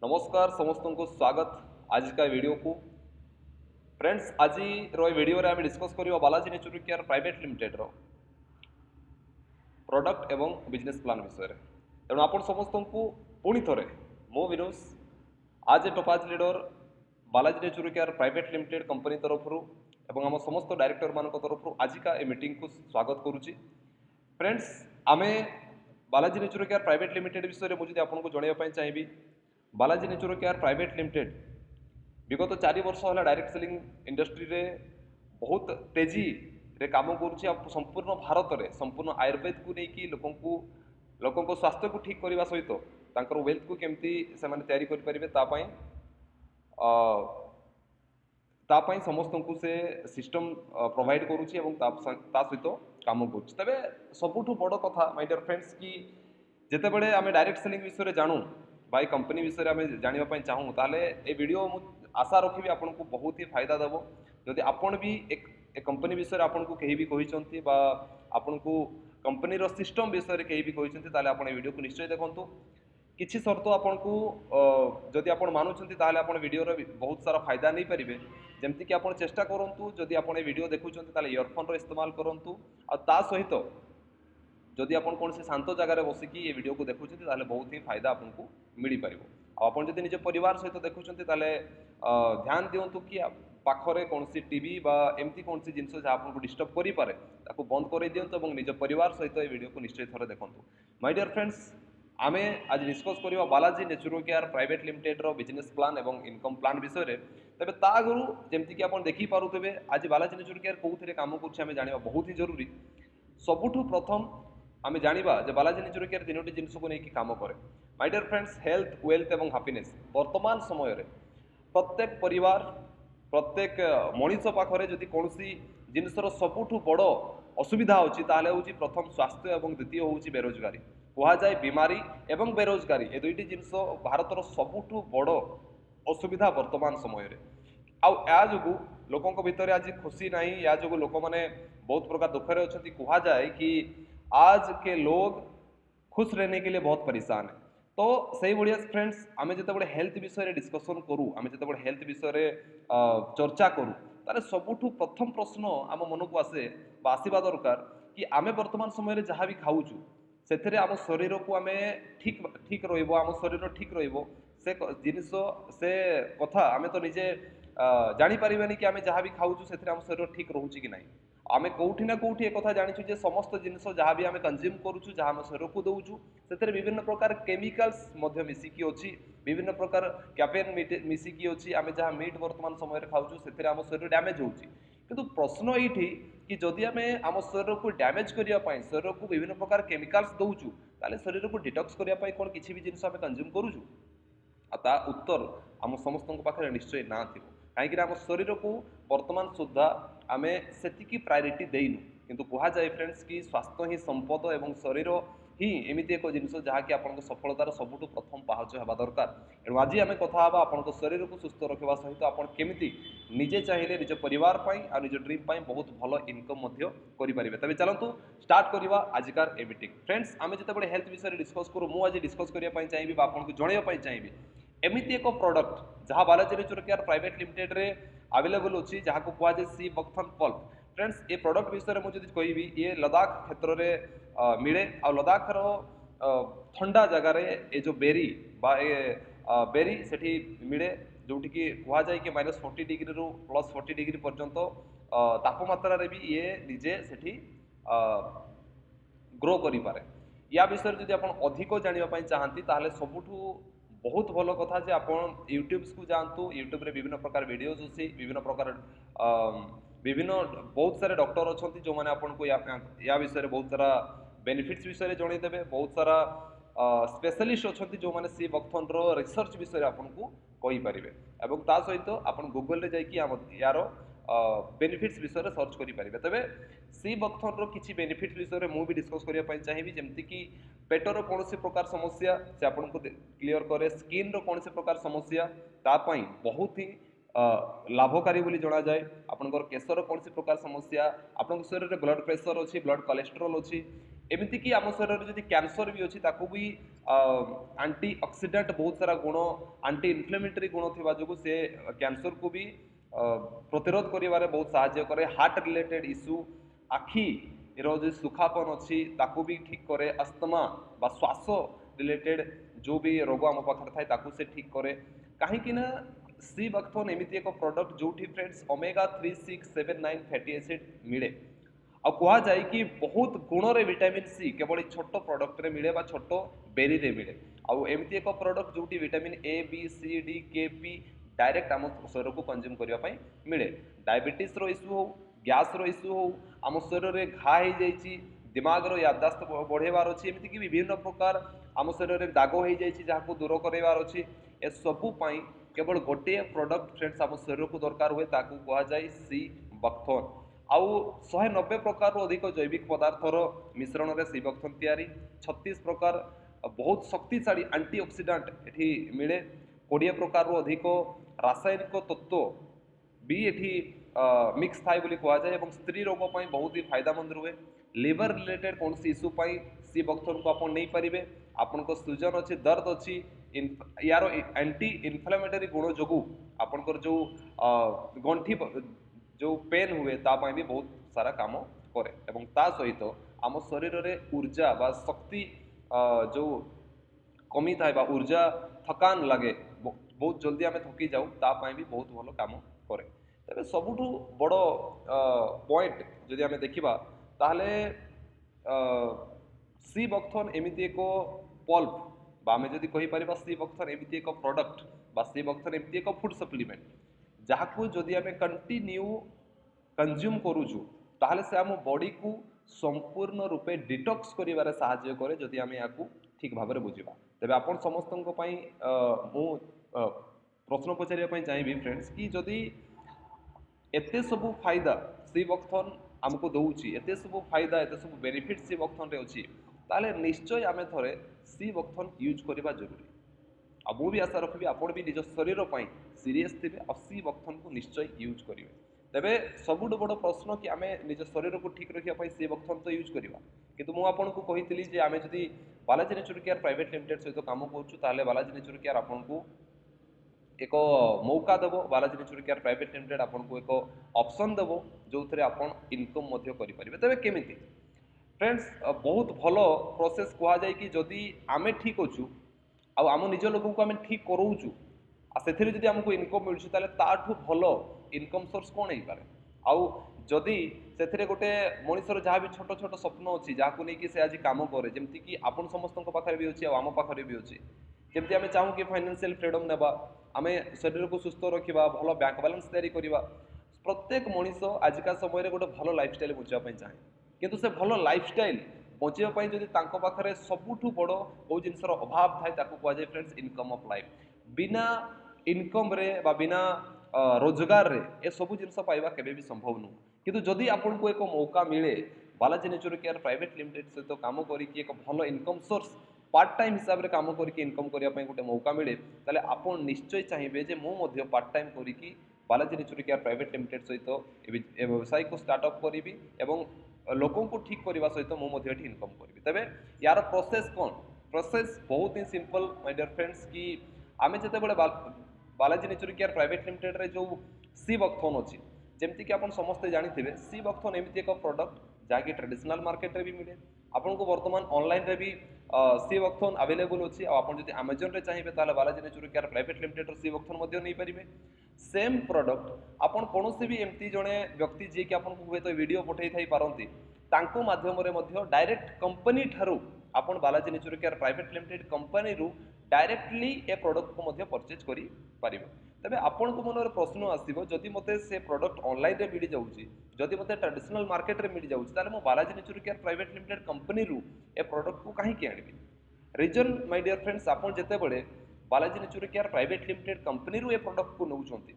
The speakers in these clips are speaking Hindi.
नमस्कार समस्त को स्वागत आज का वीडियो को फ्रेंड्स आज वीडियो रे आम डिस्कस करियो Balaji natural care private limited रो प्रोडक्ट एवं बिजनेस प्लान विषय रे तेणु आपण समस्त को पुणी थरे मो विनोस आज ए टॉपाज leader Balaji natural care private limited company तरफ एवं आम समस्त डायरेक्टर मान तरफ आज का ए मीटिंग को स्वागत करुच्ची फ्रेंड्स आमे Balaji natural care private limited विषय में मुझे आपको जनवाई चाहिए Balaji natural care private limited विगत 4 वर्ष है डायरेक्ट सेलिंग इंडस्ट्री रे बहुत तेजी रे काम करुच्ची संपूर्ण भारत में संपूर्ण आयुर्वेद को लेकिन लोक स्वास्थ्य को ठीक करने सहित तांकर वेल्थ को केमती से तैयारी करें तापाई समस्त को से सिस्टम प्रोवाइड करुच्ची सहित काम करुच्ची तबे सबुठु बड़ कथा माय डियर फ्रेंड्स कि जिते बड़े आम डायरेक्ट सेलिंग विषय जानू बाई कंपनी विषय में जानापी चाहूँ ताले ए वीडियो आशा रखी आपन को बहुत ही फायदा देव जदि आपन भी एक कंपनी विषय आपन को कहीं भी कहते आपन को कंपनी सिस्टम विषय कहीं भी कहते ताले आपन वीडियो को निश्चय देखु किसी शर्त आपन को जदि आप मानुंट ताले आपन वीडियो बहुत सारा फायदा नहीं पारे जमती कि आप चेष्टा करूँ जदि आपन वीडियो देखुं इयरफोन इस्तेमाल करूँ आ सहित जदि आप कौन से शांत जगह बसिकी ये वीडियो को देखुं बहुत ही फायदा आपको मिल पार आप जब निज परिवार सहित देखुं ध्यान दिंतु कि पाखरे कौन सी टीवी बा एमती कौन सी जिनस जहाँ आपको डिस्टर्ब करें बंद कर दिंतु और निज परिवार सहित ये वीडियो को निश्चय थोड़े देखूँ माय डियर फ्रेंड्स आमे आज डिस्कस करवा Balaji natural care private limited रो बिजनेस प्लान एवं इनकम प्लान विषय में तेज ता आगु जमती कि आप देखिपे आज बालाजी नेचुरल केयर कौन काम कर जाना बहुत ही जरूरी सबुठु प्रथम आम जाना जे बालाजी नेचुरल केयर 3टी जिनस को लेकिन काम करे my dear friends health wealth एवं हैप्पीनेस वर्तमान समय रे प्रत्येक परिवार प्रत्येक मनीष पाखरे जदि कौन सी जिनसर सबुठु बड़ असुविधा होची ताले होची प्रथम स्वास्थ्य एवं द्वितीय होची बेरोजगारी कहा जाए बीमारी एवं बेरोजगारी ए दुईटी जिनस भारतर सबुठु बड़ असुविधा वर्तमान समय रे आ जो लोकों भितर आज खुशी ना या जो लोक मैंने बहुत प्रकार दुखरे अच्छा कहा जाए कि आज के लोग खुश रहने के लिए बहुत परेशान है तो सही भाया फ्रेंड्स आम जो हेल्थ विषय डिस्कसन करूँ आम जो हेल्थ विषय चर्चा करूँ ताले सबुठु प्रथम प्रश्न आम मन को आसे आसवा दरकार कि आम वर्तमान समय जहाँ भी खाऊँ से आम शरीर को आम ठीक ठीक रम शरीर ठीक से जिनस से कथा आम तो निजे जापर कि आम जहाँ भी खाऊँ से आम शरीर ठीक रोचे कि ना आम कौटी ना कौटी एक जाचु जे समस्त जिनस जहाँ भी आम कंज्यूम करुचु जहाँ आम शरीर को दौचु से विभिन्न प्रकार केमिकल्स मिसिकी अच्छी विभिन्न प्रकार कैफेन मिसिकी अच्छी आम जहाँ मीट वर्तमान समय खाऊँ से आम शरीर डैमेज होची किंतु प्रश्न ये कि जदि आम आम शरीर को डैमेज करने शरीर को विभिन्न प्रकार केमिकल्स दौचु ताले शरीर को डिटॉक्स करने कौन किसी भी जिनस आम कंज्यूम करुचु ता उत्तर आम समस्त पाखे निश्चय ना थी कहीं आम शरीर को वर्तमान सुधा आम से प्रायोरिटी देनु किंतु कहा जाए फ्रेंड्स कि स्वास्थ्य ही संपद एवं शरीर ही एमती एक जिनस जहाँकि आप सफलतार सबुठु प्रथम पाहच होगा दरकार एणु आज आम कथा आपण शरीर को सुस्थ रखा सहित आपमती निजे चाहिए निज परिवार आ निज ड्रीम बहुत भल इनकम करें तेज चलतु स्टार्ट करवा आजिकार ए मीटिंग फ्रेंड्स आम जो हेल्थ विषय डिस्कस करूँ मुझे डिस्कस करने चाहिए आपको जनवाई चाहिए एमती एक प्रोडक्ट जहाँ Balaji natural care private limited रे अवेलेबल अच्छी जहाँ को कहुए सी बक्थन पल्प फ्रेंड्स ये प्रोडक्ट विषय में मुझे कहि ये लद्दाख क्षेत्र में मिले आ लद्दाखर ठंडा जगार ये जो बेरी बा बेरी से मिले जोटि कि कहुए कि -40 डिग्री रु +40 डिग्री पर्यंत तापमात्रा भी ये निजे से ग्रो करें या विषय जब आप अधिक जानापी चाहती ताहले सबुठु बहुत भल कथा जे आप यूट्यूब को जातु यूट्यूब रे विभिन्न प्रकार वीडियोज अच्छी विभिन्न प्रकार विभिन्न बहुत सारे डॉक्टर अच्छा जो मैंने आपको या विषय बहुत सारा बेनिफिट्स विषय जनईदेवे बहुत सारा स्पेशलिस्ट अच्छा जो मैंने सी बक्थन रिसर्च विषय आपको कहींपारे और ता सहित आप गूगल जाकि यार बेनिफिट्स विषय सर्च करेंगे तेरे सी बक्थन किसी बेनिफिट्स विषय मुझे डिस्कस करने चाहिए जमती कि पेटर कौन से प्रकार समस्या से आपको क्लीयर करे स्किन कौन से प्रकार समस्या तापाई बहुत ही लाभकारी बोली जना जाए आपंकर केशर कौन सी प्रकार समस्या आप शरीर में ब्लड प्रेशर अच्छी ब्लड कोलेस्टेरोल अच्छी एमती कि आम शरीर जब कैंसर भी अच्छी भी आंटी ऑक्सीडेंट बहुत सारा गुण आंटी इनफ्लेमेटरी गुण थिबा जोगु से कैंसर को भी प्रतिरोध करिवारे बहुत सहायता करे। हार्ट रिलेटेड इश्यू आखि रो जो सुखापन अच्छी ताकू भी ठीक करे। अस्थमा बा श्वास रिलेटेड जो भी रोग आम पाखे थाए ताकू से ठीक करे। कहीं ना सी बक्थोन एमती एक प्रोडक्ट जो फ्रेंड्स ओमेगा 3 6 7 9 फैटी एसिड मिले आ कह जाए कि बहुत गुणरे विटामिन सी केवल छोट प्रोडक्ट रे मिले बा छोट बेरी रे मिले। आउ एमती एक प्रोडक्ट जो vitamin A B C D K P direct आम शरीर को कंज्यूम करने मिले। डायबिटीज रो इश्यू हो गैस रो इश्यू हो आम शरीर में घा हो जाइए दिमाग रो याददाश्त बढ़ेबार अच्छी एमती विभिन्न प्रकार आम शरीर में दाग हो जाए दूर करार अच्छी ए सबू केवल गोटे प्रोडक्ट फ्रेंड्स आम शरीर को दरकार हुए ताकू कह जाए सी बक्थोन। आउ 190 प्रकार अधिक जैविक पदार्थर मिश्रण में सी बक्थोन तैयारी। 36 प्रकार बहुत शक्तिशाली एंटीऑक्सीडेंट एठी मिले। 20 प्रकार अधिक रासायनिक तत्व भी एठी मिक्स थाए बोली कह जाए और स्त्री रोग बहुत ही फायदामंद रुए। लिवर रिलेटेड कौन सी इश्यू सी बक्थोन को आप नहीं पारे। आपण सूजन अच्छी दर्द अच्छी यार एंटी इनफ्लेमेटरी गुण जो आपणकर जो गंठी जो पेन हुए तापाई भी बहुत सारा काम करे एवं ता सहित आम शरीर में ऊर्जा बा शक्ति जो कमी थाए बा ऊर्जा थकान लगे बहुत जल्दी आम थकी जाऊ तापाई भी बहुत भल काम करे। तेरे सबुठ बड़ पॉइंट जदि आम देखा ताहले सी बक्थोन एमती एक पल्प आम जदि कहीपर सी बक्थोन एमती एक प्रोडक्ट बा सी बक्थोन एमती एक फूड सप्लीमेंट जहाँ जदि आम कंटिन्यू कंज्यूम करुचु ताहले से आम बॉडी को संपूर्ण रूपे डिटॉक्स करिवारे सहायता करे जदि आम या ठीक भाव में बुझा। तेज आपण समस्त मु प्रश्न पचारे चाहिए फ्रेंड्स कि जदि एते सबू फायदा सी बक्थोन आमको दौची एते सबू फायदा एते सबू बेनिफिट सी बक्थोन रे अछि ताले निश्चय आम थोड़े सी बक्थोन यूज करवा जरूरी। आ मु भी आशा रखी आप निज शरीर सीरीयस थे और सी बक्थोन को निश्चय यूज करेंगे। तेरे सबुठ बड़ प्रश्न कि आम निज शरीर को ठीक रखापी सी बक्थोन तो यूज करवा किंतु मुझे कही आम जदि Balaji nature care private limited सहित काम करूँ बालाजी नेचुर केयर आपको एक मौका देव। Balaji nature care private limited आपको एक ऑप्शन देव जो थे आप इनकम करें। तेरे केमी फ्रेंड्स बहुत भल प्रोसेस कह जाए कि जदि आम ठीक अच्छु आम निज लोक को आम ठीक कराऊँ से जब आमको इनकम मिलूँ ताठू भल इनकम सोर्स कौन हो पारे। आउ जदि से गोटे मनीषर जहाँ भी छोट छोट स्वप्न अच्छी जहाँ नहीं से आज कम करे जमती कि आपन समस्त पाखे भी अच्छी आम पाखे भी अच्छी जमती आम चाहूँ कि फाइनेंशियल फ्रीडम नेबा आम शरीर को सुस्थ रखा भल बैंक बैलेंस तैयारी करवा। प्रत्येक मनीष आजिका समय गोटे भल लाइफस्टाइल बचापी चाहे किंतु से भल लाइफस्टाइल बचापी जब पाखे सबुठ बड़ कौ जिनसर अभाव थाए कहुए फ्रेंड्स इनकम ऑफ लाइफ। बिना इनकम रे बा बिना रोजगार रे ए सबू जिनस पाइबा केबे भी संभव नुह। किंतु जदि आपन को एक मौका मिले Balaji nature care private limited सहित काम करके एक भल इनकम सोर्स पार्ट टाइम हिसाब से काम करके इनकम करने गोटे मौका मिले ताले आपन निश्चय चाहिए जे मु पार्ट टाइम करके Balaji nature care private limited सहित व्यवसाय को स्टार्टअप करी एवं लोकों को ठीक करने सहित मुझे इनकम करी। तेरे यार प्रोसेस कौन प्रोसेस बहुत ही सिंपल माय डियर फ्रेंड्स कि आम जिते बड़े Balaji nature care private limited रे जो सी बक्थोन अच्छी जमती कि आप समस्ते जानी सी बक्थोन एमती एक प्रोडक्ट जहाँकि ट्रेडिशनल मार्केट रे भी मिले आपन को वर्तमान ऑनलाइन रे भी सी बक्थोन अवेलेबल अच्छी आप आमेजन रे चाहिए ताले Balaji nature care private limited sea buckthorn नहीं पारे। सेम प्रोडक्ट आपन कौन भी एमती जड़े व्यक्ति जी कि आपको हूँ तो वीडियो पठे थी पारती तांको माध्यम डायरेक्ट कंपनी ठारू आपन Balaji nature care private limited company रू डायरेक्टली ए प्रोडक्ट को परचेज करि पारिबो। तबे आपन को मन प्रश्न आसीबो जदि मते से प्रोडक्ट ऑनलाइन रे मिल जाउची जदि मते ट्रेडिशनल मार्केट रे मिल जाउची ताले मो Balaji nature care private limited company रू ए प्रोडक्ट को काहे के आनिबी। रीजन माय डियर फ्रेंड्स आपन जेते बडे Balaji nature care private limited company रू ए प्रोडक्ट को नउचंती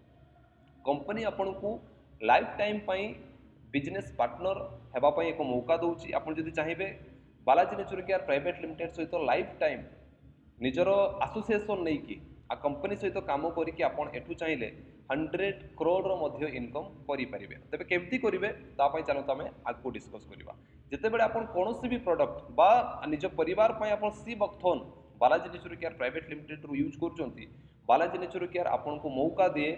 कंपनी आपन को लाइफ टाइम पई बिजनेस पार्टनर हेबा पई एक मौका दउची। आपन जदि चाहिबे Balaji nature care private limited सहित लाइफ टाइम निजर एसोसिएशन नहीं कि आ कंपनी सहित काम करके आपन एठू चाहिए 100 करोड़ इनकम करें। तेज केमती करेंगे तापाई चलते आम आगे डिस्कस करवा। जिते बड़े आपन कौन भी प्रोडक्ट बा निज परिवार आप sea buckthorn Balaji nature care private limited रु यूज करूछंती बालाजी नेचुर केयर आपनको मौका दिए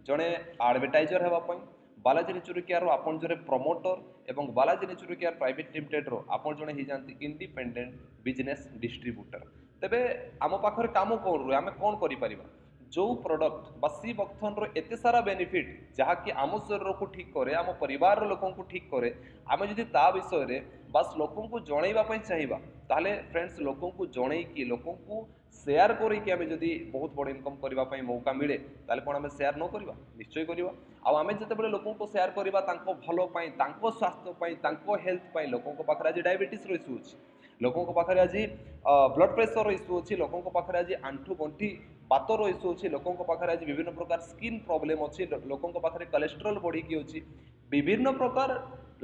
जड़े एडवर्टाइजर हेबापी बालाजी नेचुर केयर आपन जड़े प्रमोटर एवं Balaji nature care private limited रो आपन जड़े ही जानती इंडिपेंडेंट बिजनेस डिस्ट्रीब्यूटर तेबे आम पाखरे काम कौन रुहे आम कौन करि परिबा जो प्रोडक्ट बा सी बक्थन रो एते सारा बेनिफिट जहाँकि आम शरीर को ठीक करे आम परिवार लोकों को ठीक करे आम जदि ता विषय रे बस लोकों को जनइबा पई चाहिबा ताले फ्रेंड्स लोकों को जनई कि लोकों को शेयर करके आम जदि बहुत बड़ इनकम करबा पई मौका मिले ताले कोन आम शेयर न करबा निश्चय करबा आ आम जते बड़े लोकों को शेयर करबा तांको भलो पई तांको स्वास्थ्य पई तांको हेल्थ पई लोकों को पाखरे आज डायबिटीज रो इश्यू अछि लोकों को पाखरे आज ब्लड प्रेशर रो इश्यू अछि लोकों को पाखरे आज आंठू गंठी बातर इश्यू अच्छी लोकों पाखे आज विभिन्न प्रकार स्किन प्रॉब्लम अच्छी लोकों पाखे कोलेस्ट्रॉल बढ़ी अच्छी विभिन्न प्रकार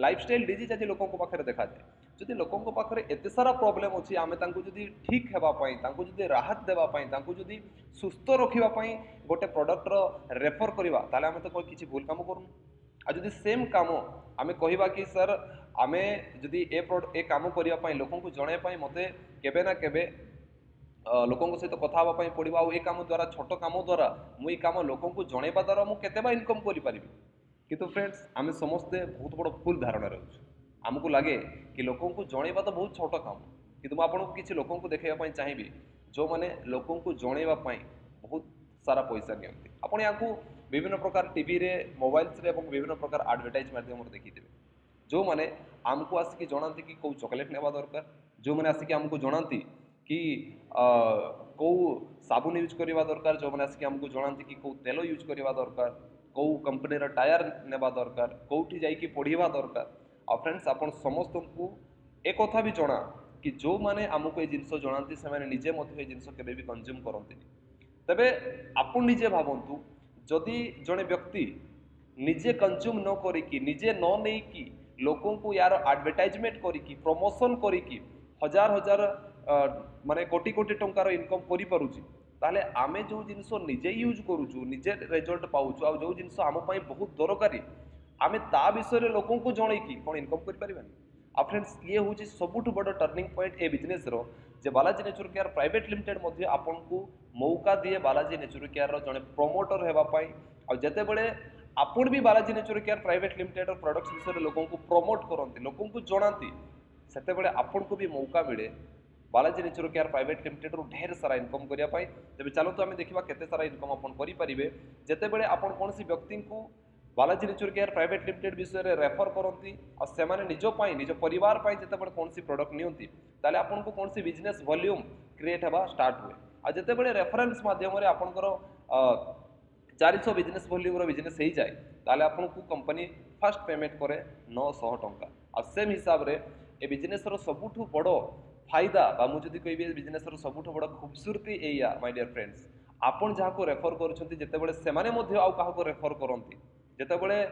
लाइफस्टाइल डिजीज आज लोकों पाखे देखा जाए जदि लोकों पाखे एत सारा प्रॉब्लम अच्छी आम जदि ठीक होगापी राहत देवाई जदि सुस्थ रखापी गोटे प्रडक्टर रेफर करवा ताले आम तो किसी भूल काम करूँ आ जदि सेम काम आम कहवा कि सर आम जदि ए काम करने लोकों को जनवाई मत केबे ना केबे लोकों सहित कथा हाँवाई पड़ा आ काम द्वारा छोट काम द्वारा मुझे काम लोकों को जनवा द्वारा मुझे इनकम करी किंतु फ्रेंड्स आम समस्ते बहुत बड़ भूल धारणा रोच आमको लगे कि लोकों को जनवा तो बहुत छोट काम किंतु आपको किसी लोकों को देखापी चाहिए जो मैंने लोकों को जनवाई बहुत सारा पैसा नियंती आपड़ यहाँ विभिन्न प्रकार टीवी रे मोबाइल्स रे विभिन्न प्रकार एडवर्टाइज माध्यम देखीथे जो मैंने आमको आसिक जनाती कि कौ चॉकलेट नेवा दरकार जो मैंने आसिक आमको जनाती कि कौ साबुन यूज करवा दरकार जो मैंने आसिक आमको जनाती कि कौ तेल यूज करवा दरकार कौ कंपनी टायर नेवा दरकार कौटी जाइए पढ़ा दरकार आ फ्रेंड्स आपन समस्त को एक कथा भी जना कि जो मैंने आमको ये जिनस जनाती से निजे मत जिनस केबे भी कंज्यूम करते तेबे आपन निजे भावंतु जदि जड़े व्यक्ति निजे कंज्यूम न करिकी निजे न नेकी लोकों को यार एडवर्टाइजमेंट करिकी प्रमोशन करिकी हजार हजार माने कोटी कोटी टंकार इनकम करि पारुची ताले आमे जो जिनस निजे यूज करूचु निजे रिजल्ट पाउचु आ जो जिनस आम पई बहुत दरकारी आमे ता विषय रे लोकों को जणैकी कोन इनकम करि परिबानी आ फ्रेंड्स ये हूँ सबुठ बड़ टर्निंग पॉइंट ए बिजनेस रो जे Balaji nature care private limited मध्य आपन को मौका दिए बालाजी नेचुर केयर रो जने प्रमोटर हेबा पई आ जते बेले आपन भी Balaji nature care private limited रो प्रोडक्ट्स विषय लोकों को प्रमोट करंती लोकों को जणाती सेते बेले आपन को भी मौका मिले Balaji nature care private limited रो ढेर सारा इनकम करिया पाई तबे चलतो आमे देखिबा केते सारा इनकम आपन करि परिबे जते बेले आपन कोनसी व्यक्ति को Balaji nature care private limited विषय रे रेफर करती और से निज निज परिवार जिते बड़े कौन प्रोडक्ट नियंती ताले आपन को कौन बिजनेस वॉल्यूम क्रिएट हवा स्टार्ट हुए आ जते बड़े रेफरेंस माध्यम रे आपनकर 400 बिजनेस वॉल्यूम रो बिजनेस हो जाए ताले आपन को कंपनी फर्स्ट पेमेंट करे 900 टंका आ सेम हिसाब रे ए बिजनेस रो सबुठु बड़ फायदा बा मु जदी कहबी बिजनेस रो सबुठु बड़ खूबसूरती एया माय डियर फ्रेंड्स आपन जहाँ को रेफर करछंती जते बड़े से माने मध्य आउ काहा को रेफर करंती जेतेबेले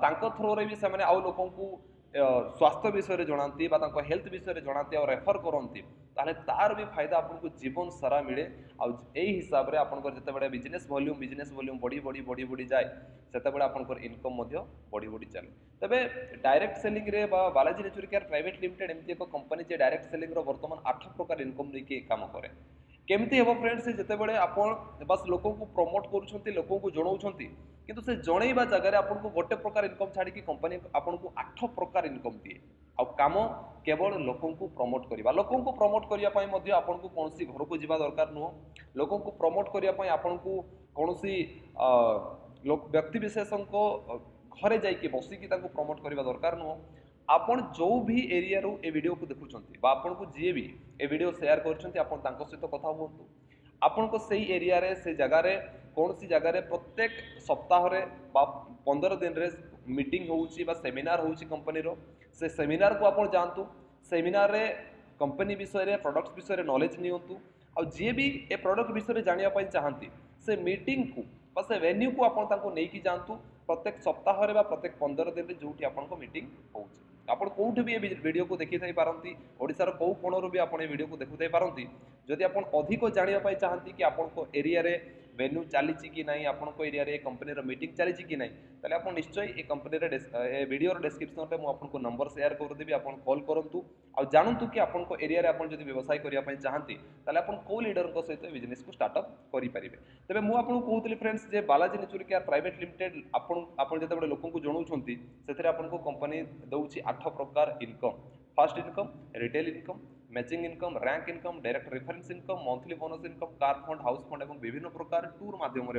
तांको थ्रो रे भी से माने आउ लोकों को स्वास्थ्य विषय रे जणांती बा तांको हेल्थ विषय रे जणांती और रेफर करंती ताले तार भी फायदा आपन को जीवन सारा मिले आ एई हिसाब रे आपन को जेतेबेले बिजनेस वॉल्यूम बढ़ी जाए सेतेबेले आपन को इनकम मध्य बढ़ी चले तबे डायरेक्ट सेलिंग रे बा Balaji nature care private limited एमती एक कंपनी जे डायरेक्ट सेलिंग रो वर्तमान 8 प्रकार इनकम लेके काम करे केमती हेबो फ्रेंड्स जेतेबेले आपन बस लोकों को प्रमोट करूछंती लोकों को जणाउछंती किंतु से जणैबा जगह आपन को गोटे प्रकार इनकम छाड़ी की कंपनी आपन को 8 प्रकार इनकम दिए आ काम केवल लोकों को प्रमोट करबा लोकों को प्रमोट करिया पई मध्ये आपन को कोनसी घर को जीवा दरकार नुह लोकों को प्रमोट करिया पई आपन को कोनसी लोक व्यक्ति विशेषण को घरे जाइके बसिकी तांको प्रमोट करबा दरकार नुह आपन जो भी एरिया रो ए वीडियो को देखुछंती बा आपन को जे भी ए वीडियो शेयर करछंती आपन तांको सहित कथा हुंतु आपन को सही एरिया रे से जगह रे कौन सी जगह रे प्रत्येक सप्ताह रे बा 15 दिन रे मीटिंग होउची बा सेमिनार होउची कंपनी रो से सेमिनार को आपन जानतु सेमिनार रे कंपनी विषय रे प्रोडक्ट्स विषय रे नॉलेज नियंतु आ जे भी ए प्रोडक्ट विषय रे जानिया पई चाहंती से मीटिंग को बा से वेन्यू को आपन तांको नै की जानतु प्रत्येक सप्ताह रे बा प्रत्येक 15 दिन रे जोठी आपन को मीटिंग होउची आपण कोउठ भी ए वीडियो को देखि थाई पारंती ओडिसा रो को कोणरो भी आपण ए वीडियो को देखु थाई पारंती जदि आपण अधिक जानिया पई चाहंती कि आपण को एरिया रे वेन्यू चली कि ना आपण एरिया रे कंपनी मीटिंग चली कि ना ताले आप निश्चय ये कंपनी वीडियो डिस्क्रिप्शन में मुझे नंबर शेयर करदेवी आप कॉल करूँ आ जानतु कि आपन एरिया रे आपन जदि व्यवसाय करने चाहती ताले आपन को लीडर सहित बिजनेस को स्टार्टअप करेंगे तेज मुझे कहूली फ्रेंड्स जे बालाजी नेचुरी केयर प्राइवेट लिमिटेड आपन जिते लोक जनाऊँच से आपको कंपनी दौर 8 प्रकार income first income retail income matching income rank income direct reference income monthly bonus income car fund house fund और विभिन्न प्रकार टूर माध्यम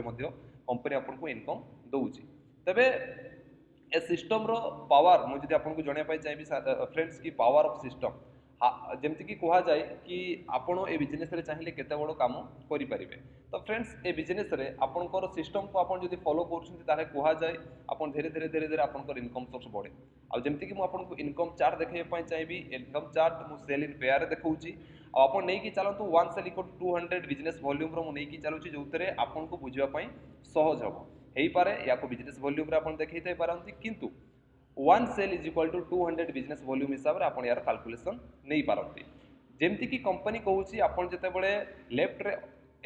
कंपनी आपको इनकम दौर तेरे ए सिस्टम रो पावर मुझे आपको जनवाई चाहिए फ्रेंड्स की पावर ऑफ सिस्टम जमती कि कह जाए कि आपण ए बिजनेस रे चाहिए केते बड़ काम करें तो फ्रेंड्स ए बिजनेस रे आपनकर सिस्टम को आपन जदि फॉलो करें कह जाए आपन धीरे धीरे धीरे धीरे आपनकर इनकम सोर्स बढ़े आ जमती कि आपको इनकम चार्ट देखा चाहिए इनकम चार्ट मुझे सेल इन पेयर देखी आप नहीं चलतु 1 sale equal to 200 business volume रो नहीं चलुची जो आपको बुझापी सहज हम हो पारे या बिजनेस वॉल्यूम रे आपन देखते पारती किंतु 1 sale is equal to 200 business volume हिसाब से आप यार कैलकुलेशन नहीं पारती जमती कि कंपनी कहूँ आपन जितेबाला लेफ्ट रे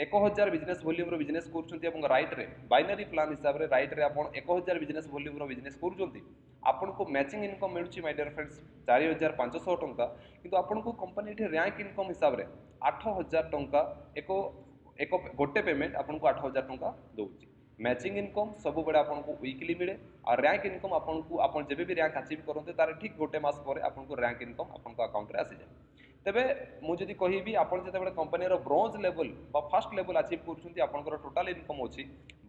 1000 बिजनेस वॉल्यूम रो बिजनेस कर राइट रे बाइनरी प्लान हिसाब से राइट रे आप 1000 बिजनेस वॉल्यूम रो बिजनेस कर आपन को मैचिंग इनकम मिलूँ माय डियर फ्रेंड्स 4500 टंका किंतु आपन को कंपनी रैंक इनकम हिसाब से 8000 टंका एक गोटे पेमेंट आपन को 8000 टंका दौर मैचिंग इनकम सब बड़े आपको वीकली मिले और रैंक इनकम आपको आप जब भी रैंक अचीव करते तार ठीक गोटे मास पर आपको रैंक इनकम आपको अकाउंट रे आसी जाए तेबे मुझे कहबी आप जो company bronze level first level achieve कर टोटाल इनकम अच्छी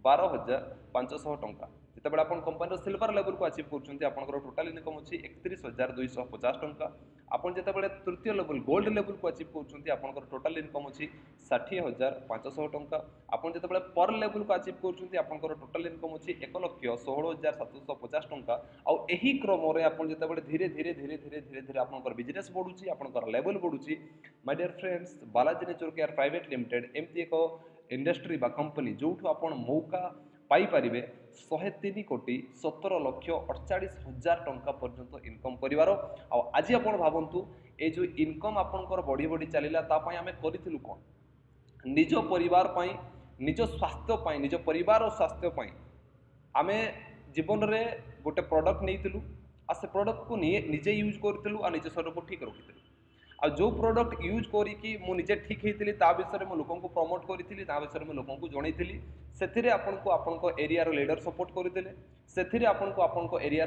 12500 टंका जितेबाला आप कंपनी सिल्वर लेवल को अचीव कर टोटाल इनकम अच्छी 31250 टंका आपन जितेबाला तृतीय लेवल गोल्ड लेवल को अचीव कर टोटाल इनकम अच्छी 60500 टंका आपन जितेबाला पर लेवल को अचीव कर टोटाल इनकम अच्छी 1,16,750 टंका आउ एही क्रम रे आपन जितेबाला धीरे धीरे धीरे धीरे धीरे धीरे आपन बिजनेस बढ़ुची आपन लेवल बढ़ुची my dear friends Balaji nature care private limited एमती एक इंडस्ट्री बा कंपनी जो आपन मौका पाइपारे 103 कोटी 17 लक्ष 48,000 टंका पर्यंत इनकम करिवारो आज आप भावतु ये जो इनकम आपनकर बढ़ी बढ़ी चलला तापाई आमे करिथिलु कोन निज परिवार पाई निज स्वास्थ्य पाई निज परिवार और स्वास्थ्य पाई आमे जीवन रे गोटे प्रोडक्ट नैथिलु आ से प्रोडक्ट को निजे यूज करथिलु आ निज शरीर को ठीक रखिथिलु आ जो प्रोडक्ट यूज करी मुझे ठीक होती विषय में लोक प्रमोट करी विषय में लोक जनईली से आपको एरिया लीडर सपोर्ट करते से आपको एरिया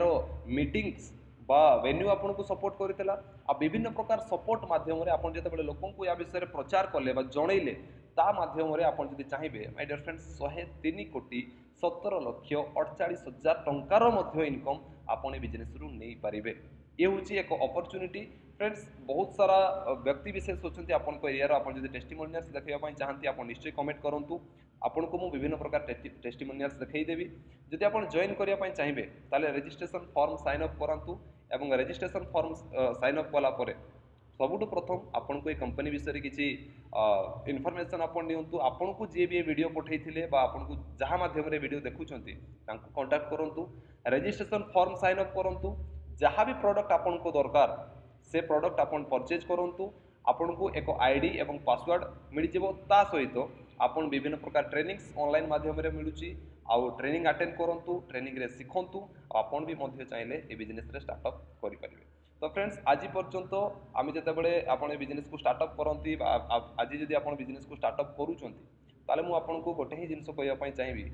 मीटिंग्स बा वेन्यू आपको सपोर्ट करता आ विभिन्न प्रकार सपोर्ट माध्यम आप जो लोक या विषय प्रचार कले जनइले ता माध्यम आप चाहिए माय डियर फ्रेंड्स 103 कोटी 17 लक्ष 48,000 टंकार इनकम आपन बिजनेस रु नहीं पारे ये हूँ एक अपॉर्चुनिटी फ्रेंड्स बहुत सारा व्यक्ति विशेष अच्छा आपन एरिया आप टेस्टिमोनियल्स देखा चाहती आप निश्चय कमेंट करूँ आपन को विभिन्न प्रकार टेस्टिमोनियल्स देखईदेवी जदि आप जॉइन करने चाहिए ताले रजिस्ट्रेशन फॉर्म साइन अप करातु एवं रजिस्ट्रेशन फॉर्म साइन अप कलापर सबुठ प्रथम आपन को कंपनी विषय किसी इनफॉरमेशन आपन नियंतु आपन को जी भी ये वीडियो पठेइथिले बा आपन को जहाँ माध्यम रे वीडियो देखुछंती तांको कांटेक्ट करंतु रजिस्ट्रेशन फॉर्म साइन अप करंतु जहाँ भी प्रोडक्ट आपन को दरकार से प्रोडक्ट आपन परचेज करंतु आपन को एक आईडी एवं पासवर्ड मिल जिवो ता सहित आपन विभिन्न प्रकार ट्रेनिंग्स ऑनलाइन माध्यम रे मिलुची आउ ट्रेनिंग अटेंड करंतु ट्रेनिंग रे सिखंतु आपन भी मध्य चाहिले ए बिजनेस रे स्टार्टअप करि परिबे तो फ्रेंड्स आज पर्यंत आम जितेबाला आपन बिजनेस को स्टार्टअप करती आज जदि आप बिजनेस को स्टार्टअप करुँच आपको गोटे ही जिनस कहवाई चाहिए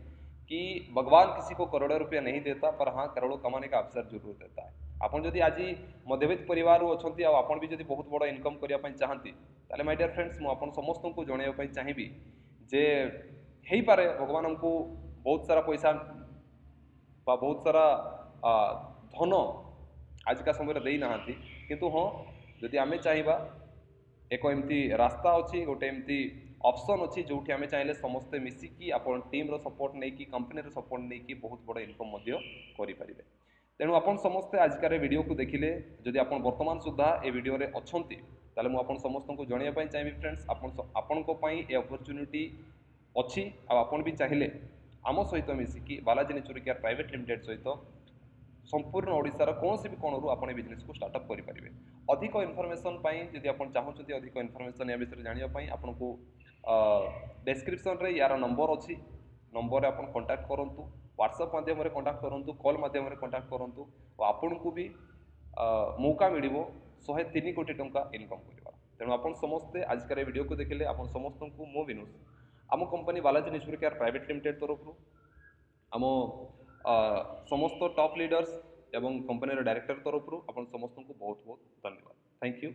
कि भगवान किसी को करोड़ों रुपया नहीं देता पर हाँ करोड़ों कमाने का अवसर जरूर देता है आपन जदि आज मध्यवित्त परिवार अच्छा आपन भी जदि बहुत बड़ा इनकम करने चाहती ताले माय डियर फ्रेंड्स मुझे समस्त को जनवाई चाहिए जे हो पारे भगवान हमको बहुत सारा पैसा बहुत सारा धन आजका समय दे ना किंतु हाँ जदि आम चाहिए एक एमती रास्ता अच्छी गोटे एमती ऑप्शन अच्छी जो आम चाहिए समस्ते मिसिकी आपन टीम रो सपोर्ट नहीं कि कंपनी रो सपोर्ट नहीं कि बहुत बड़ा इनकम करें तेणु आपन समस्ते आजकार वीडियो को देखिले जदि आपन वर्तमान सुधा ए वीडियो रे अच्छी ताले मुझे आपन समस्त को जनवाई चाहिए फ्रेंड्स आपन को पाई ए अपॉर्चुनिटी अच्छी आपन भी चाहिए आम सहित मिसिकी Balaji nature care private limited सहित संपूर्ण ओडिशार कौन भी कोणरू आप बिजनेस को स्टार्टअप करेंगे अधिक इनफॉरमेशन जदि आप चाहते अधिक इनफॉरमेशन या विषय जानापी आपको ଡେସ୍କ୍ରିପ୍ସନ୍ରେ यार नंबर अच्छी नंबर आप कंटाक्ट करूँ व्हाट्सएप मध्यम कंटाक्ट करूँ कॉल मध्यम कंटाक्ट करूँ और आपन को भी मौका मिल 103 कोटी टंका इनकम कर तेणु आप समस्ते आजकल वीडियो को देखिले आप समस्त को मो विनुष आम company Balaji nature care private limited तरफ आम समस्त टॉप लीडर्स एवं कंपनी डायरेक्टर तरफ आप समस्त को बहुत बहुत धन्यवाद थैंक यू।